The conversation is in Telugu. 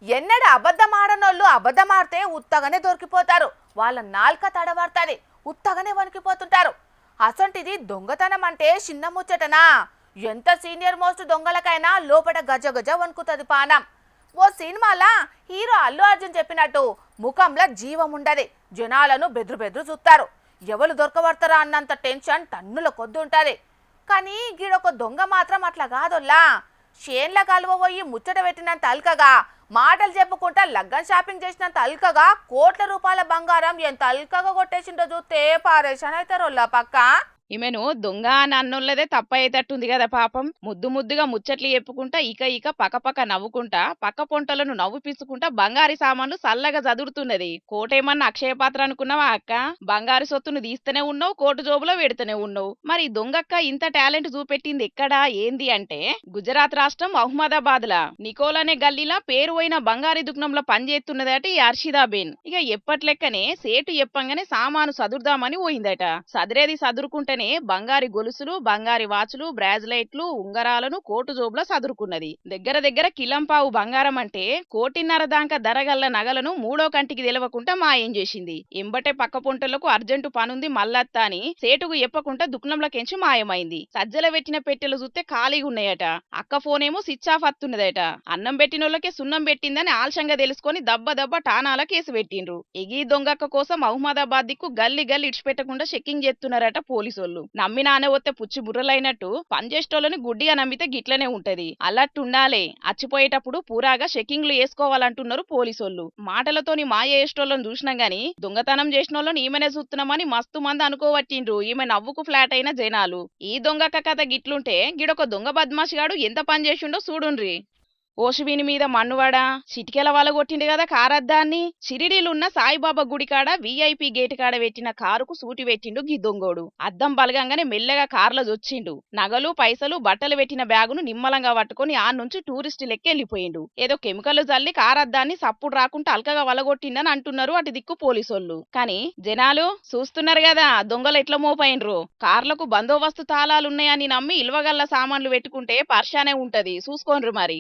ఎన్నడ అబద్ధమాడనోళ్ళు అబద్ధమాడితే ఉత్తగానే దొరికిపోతారు. వాళ్ళ నాల్క తడబడుతుంది, ఉత్తగానే వణికిపోతుంటారు. అసంటిది దొంగతనం అంటే చిన్న ముచ్చటనా? ఎంత సీనియర్ మోస్ట్ దొంగలకైనా లోపల గజ గజ వణుకుతుంది పానం. ఓ సినిమాలా హీరో అల్లు అర్జున్ చెప్పినట్టు ముఖంలో జీవం ఉండదు. జనాలను బెదురు బెదురు చూస్తారు. ఎవరు దొరకబడతారా అన్నంత టెన్షన్ టన్నుల కొద్ది ఉంటుంది. కానీ గీడొక దొంగ మాత్రం అట్లా కాదోల్లా. షేన్ల కలువబోయి ముచ్చట పెట్టినంత అల్కగా, మాటలు చెప్పుకుంటా లగ్గన్ షాపింగ్ చేసినంత అల్కగా, కోట్ల రూపాయల బంగారం ఎంత అల్కగా కొట్టేసిండో చూస్తే పారేషన్ అవుతారోల్లా పక్క. ఈమెను దొంగ అని అన్నోళ్ళదే తప్పయ్యేటట్టుంది కదా పాపం. ముద్దు ముద్దుగా ముచ్చట్లు చెప్పుకుంటా ఇక పక్క నవ్వుకుంటా పక్క పొంటలను నవ్వు పిసుకుంటా బంగారి సామాన్లు సల్లగా చదురుతున్నది. కోటేమన్నా అక్షయ పాత్ర అనుకున్నావా అక్క? బంగారు సొత్తును తీస్తూనే ఉన్నావు, కోటు జోబులో పెడుతూనే ఉన్నావు. మరి దొంగక్క ఇంత టాలెంట్ చూపెట్టింది ఎక్కడా ఏంది అంటే గుజరాత్ రాష్ట్రం అహ్మదాబాద్ లా నికోల్ అనే గల్లీలా పేరు పోయిన బంగారి దుకాణంలో పనిచేస్తున్నదట ఈ హర్షిదాబేన్. ఇక ఎప్పట్లెక్కనే సేటు చెప్పంగానే సామాను సదురుదామని పోయిందట. సదిరేది సదురుకుంటేనే బంగారి గొలుసులు, బంగారి వాచులు, బ్రాజ్లైట్లు, ఉంగరాలను కోటు జోబులో సదురుకున్నది. దగ్గర కిలంపావు బంగారం అంటే కోటిన్నర దాకా ధరగల్ల నగలను మూడో కంటికి తెలవకుండా మాయం చేసింది. ఎంబటే పక్క పొంటలకు అర్జెంటు పనుంది మల్లత్త అని సేటుకు చెప్పకుండా దుకాణంలోకెంచి మాయమైంది. సజ్జల పెట్టిన పెట్టెలు చూస్తే ఖాళీగా ఉన్నాయట. అక్క ఫోనేమో స్విచ్ ఆఫ్ అత్తున్నదట. అన్నం పెట్టినోళ్ళకే సున్నం పెట్టిందని ఆలస్యంగా తెలుసుకొని దబ్బ టానాల కేసు పెట్టిండ్రు. ఎగి దొంగక్క కోసం అహ్మదాబాద్ దిక్కు గల్లి ఇడిచిపెట్టకుండా చెక్కింగ్ చేస్తున్నారట పోలీసోళ్ళు. నమ్మి నానే వస్తే పుచ్చి బుర్రలైనట్టు పనిచేసేటోళ్ళని గుడ్డిగా నమ్మితే గిట్లనే ఉంటది. అల్లట్టుండాలే. అచ్చిపోయేటప్పుడు పూరాగా చెక్కింగ్లు వేసుకోవాలంటున్నారు పోలీసోళ్ళు. మాటలతోని మాయ చేసేటోళ్ళని చూసినాం గాని దొంగతనం చేసినోళ్ళని ఈమెనే చూస్తున్నామని మస్తు మంది అనుకోవట్టిండ్రు. ఈమె నవ్వుకు ఫ్లాట్ అయిన జనాలు. ఈ దొంగక్క కథ గిట్లుంటే గిడొక దొంగ బద్మాషిగాడు ఎంత పని చేసిండో చూడుండ్రి. ఓషువిని మీద మన్నువాడా చిటికెల వల కొట్టిండు కదా కారద్దాన్ని. షిరిడీలున్న సాయిబాబా గుడి కాడ విఐపి గేట్ కాడ పెట్టిన కారుకు సూటి పెట్టిండు గీ దొంగోడు. అద్దం బలగంగానే మెల్లగా కార్లో జొచ్చిండు. నగలు పైసలు బట్టలు పెట్టిన బ్యాగును నిమ్మలంగా పట్టుకొని ఆ నుంచి టూరిస్ట్ లెక్క వెళ్ళిపోయిండు. ఏదో కెమికల్ జల్లి కారద్దాన్ని సప్పుడు రాకుండా అల్కగా వలగొట్టిండని అంటున్నారు అటు దిక్కు పోలీసోళ్ళు. కానీ జనాలు చూస్తున్నారు కదా దొంగలు ఎట్లా మోపైండ్రు. కార్లకు బందోబస్తు తాళాలున్నాయని నమ్మి ఇల్వగల్ల సామాన్లు పెట్టుకుంటే పర్షానే ఉంటది. చూసుకోండ్రు మరి.